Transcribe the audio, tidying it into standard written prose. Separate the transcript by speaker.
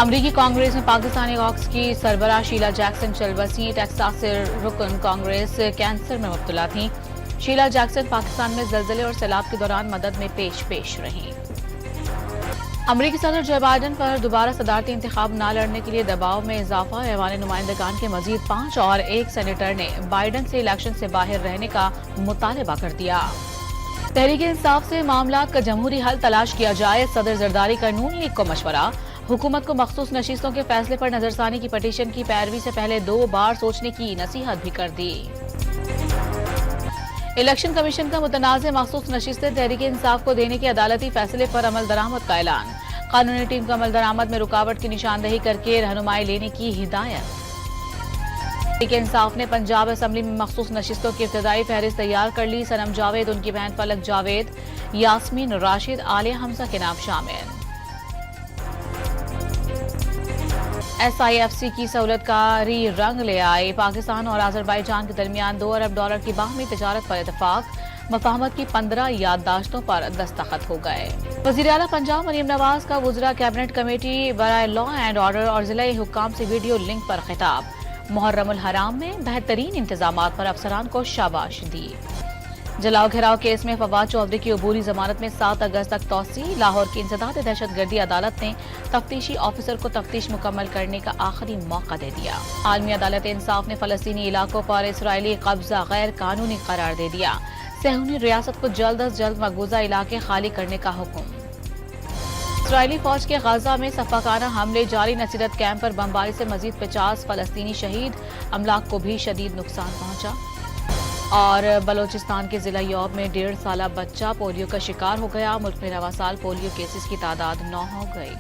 Speaker 1: امریکی کانگریس میں پاکستانی ہاکس کی سربراہ شیلا جیکسن چل بسیں، ٹیکساس سے رکن کانگریس کینسر میں مبتلا تھیں۔ شیلا جیکسن پاکستان میں زلزلے اور سیلاب کے دوران مدد میں پیش رہیں۔ امریکی صدر جو بائیڈن پر دوبارہ صدارتی انتخاب نہ لڑنے کے لیے دباؤ میں اضافہ۔ ایوان نمائندگان کے مزید 5 اور ایک سینیٹر نے بائیڈن سے الیکشن سے باہر رہنے کا مطالبہ کر دیا۔ تحریک انصاف سے معاملات کا جمہوری حل تلاش کیا جائے، صدر زرداری کا نون لیگ کو مشورہ۔ حکومت کو مخصوص نشستوں کے فیصلے پر نظرثانی کی پٹیشن کی پیروی سے پہلے 2 بار سوچنے کی نصیحت بھی کر دی۔ الیکشن کمیشن کا متنازع مخصوص نشستیں تحریک انصاف کو دینے کے عدالتی فیصلے پر عمل درآمد کا اعلان۔ قانونی ٹیم کو عمل درآمد میں رکاوٹ کی نشاندہی کر کے رہنمائی لینے کی ہدایت۔ تحریک انصاف نے پنجاب اسمبلی میں مخصوص نشستوں کی ابتدائی فہرست تیار کر لی۔ صنم جاوید، ان کی بہن فلک جاوید، یاسمین راشد، عالیہ حمزہ کے نام شامل۔ ایس آئی ایف سی کی سہولت کاری رنگ لے آئی۔ پاکستان اور آذربائیجان کے درمیان $2 ارب کی باہمی تجارت پر اتفاق۔ مفاہمت کی 15 یادداشتوں پر دستخط ہو گئے۔ وزیر اعلیٰ پنجاب مریم نواز کا وزراء کیبنٹ کمیٹی برائے لا اینڈ آرڈر اور ضلعی حکام سے ویڈیو لنک پر خطاب۔ محرم الحرام میں بہترین انتظامات پر افسران کو شاباش دی۔ جلاؤ گھراؤ کیس میں فواد چودھری کی عبوری ضمانت میں 7 اگست تک توسیع۔ لاہور کی انسداد دہشت گردی عدالت نے تفتیشی آفیسر کو تفتیش مکمل کرنے کا آخری موقع دے دیا۔ عالمی عدالت انصاف نے فلسطینی علاقوں پر اسرائیلی قبضہ غیر قانونی قرار دے دیا۔ صہیونی ریاست کو جلد از جلد مقبوضہ علاقے خالی کرنے کا حکم۔ اسرائیلی فوج کے غزہ میں سفاکانہ حملے جاری، نصیرت کیمپ پر بمباری سے مزید 50 فلسطینی شہید، املاک کو بھی شدید نقصان پہنچا۔ اور بلوچستان کے ضلع یوب میں 1.5 سالہ بچہ پولیو کا شکار ہو گیا، ملک میں رواں سال پولیو کیسز کی تعداد 9 ہو گئی۔